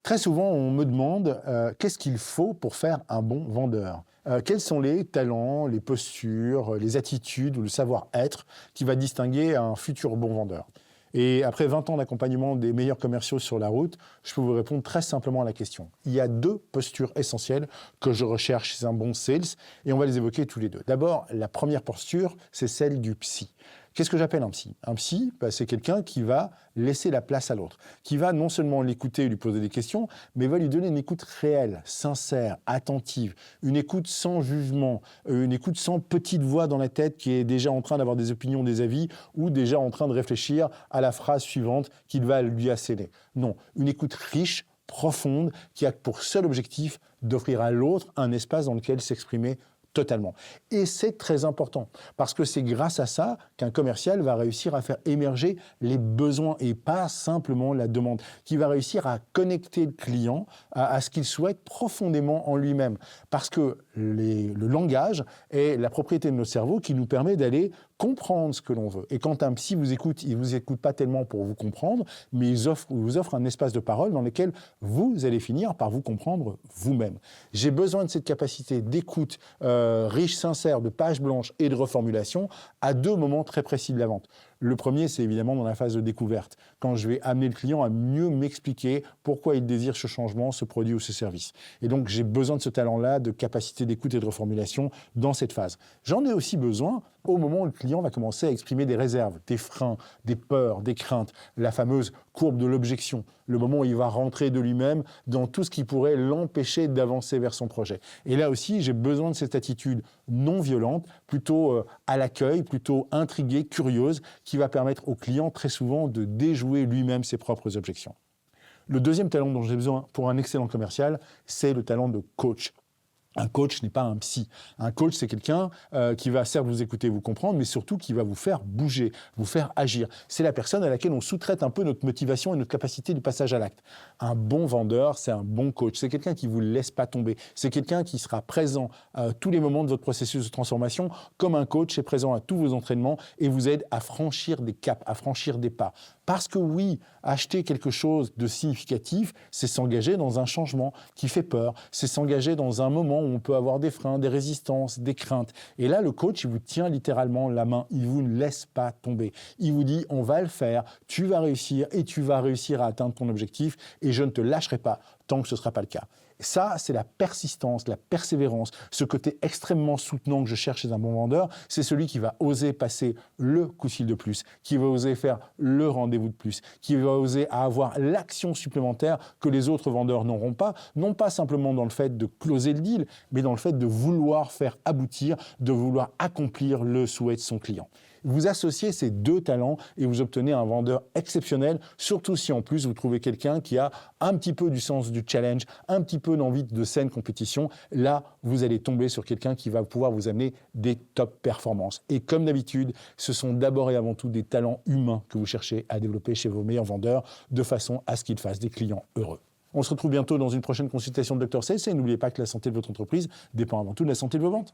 Très souvent, on me demande qu'est-ce qu'il faut pour faire un bon vendeur? Quels sont les talents, les postures, les attitudes ou le savoir-être qui va distinguer un futur bon vendeur? Et après 20 ans d'accompagnement des meilleurs commerciaux sur la route, je peux vous répondre très simplement à la question. Il y a deux postures essentielles que je recherche chez un bon sales et on va les évoquer tous les deux. D'abord, la première posture, c'est celle du psy. Qu'est-ce que j'appelle un psy? Un psy, c'est quelqu'un qui va laisser la place à l'autre, qui va non seulement l'écouter et lui poser des questions, mais va lui donner une écoute réelle, sincère, attentive, une écoute sans jugement, une écoute sans petite voix dans la tête qui est déjà en train d'avoir des opinions, des avis, ou déjà en train de réfléchir à la phrase suivante qu'il va lui asséner. Non, une écoute riche, profonde, qui a pour seul objectif d'offrir à l'autre un espace dans lequel s'exprimer totalement. Et c'est très important, parce que c'est grâce à ça qu'un commercial va réussir à faire émerger les besoins et pas simplement la demande, qui va réussir à connecter le client à ce qu'il souhaite profondément en lui-même. Parce que le langage est la propriété de notre cerveau qui nous permet d'aller comprendre ce que l'on veut. Et quand un psy vous écoute, il ne vous écoute pas tellement pour vous comprendre, mais il vous offre un espace de parole dans lequel vous allez finir par vous comprendre vous-même. J'ai besoin de cette capacité d'écoute riche, sincère, de pages blanches et de reformulation à deux moments très précis de la vente. Le premier, c'est évidemment dans la phase de découverte, quand je vais amener le client à mieux m'expliquer pourquoi il désire ce changement, ce produit ou ce service. Et donc, j'ai besoin de ce talent-là, de capacité d'écoute et de reformulation dans cette phase. J'en ai aussi besoin au moment où le client va commencer à exprimer des réserves, des freins, des peurs, des craintes, la fameuse courbe de l'objection, le moment où il va rentrer de lui-même dans tout ce qui pourrait l'empêcher d'avancer vers son projet. Et là aussi, j'ai besoin de cette attitude non violente, plutôt à l'accueil, plutôt intriguée, curieuse, qui va permettre au client très souvent de déjouer lui-même ses propres objections. Le deuxième talent dont j'ai besoin pour un excellent commercial, c'est le talent de coach. Un coach n'est pas un psy. Un coach, c'est quelqu'un qui va certes vous écouter, vous comprendre, mais surtout qui va vous faire bouger, vous faire agir. C'est la personne à laquelle on sous-traite un peu notre motivation et notre capacité du passage à l'acte. Un bon vendeur, c'est un bon coach. C'est quelqu'un qui ne vous laisse pas tomber. C'est quelqu'un qui sera présent à tous les moments de votre processus de transformation, comme un coach est présent à tous vos entraînements et vous aide à franchir des caps, à franchir des pas. Parce que oui, acheter quelque chose de significatif, c'est s'engager dans un changement qui fait peur, c'est s'engager dans un moment où on peut avoir des freins, des résistances, des craintes. Et là, le coach, il vous tient littéralement la main, il vous ne laisse pas tomber. Il vous dit, on va le faire, tu vas réussir et tu vas réussir à atteindre ton objectif et je ne te lâcherai pas tant que ce ne sera pas le cas. Ça, c'est la persistance, la persévérance, ce côté extrêmement soutenant que je cherche chez un bon vendeur, c'est celui qui va oser passer le coup de fil de plus, qui va oser faire le rendez-vous de plus, qui va oser avoir l'action supplémentaire que les autres vendeurs n'auront pas, non pas simplement dans le fait de closer le deal, mais dans le fait de vouloir faire aboutir, de vouloir accomplir le souhait de son client. Vous associez ces deux talents et vous obtenez un vendeur exceptionnel, surtout si en plus vous trouvez quelqu'un qui a un petit peu du sens du challenge, un petit peu d'envie de saine compétition. Là, vous allez tomber sur quelqu'un qui va pouvoir vous amener des top performances. Et comme d'habitude, ce sont d'abord et avant tout des talents humains que vous cherchez à développer chez vos meilleurs vendeurs de façon à ce qu'ils fassent des clients heureux. On se retrouve bientôt dans une prochaine consultation de Dr. Sales et n'oubliez pas que la santé de votre entreprise dépend avant tout de la santé de vos ventes.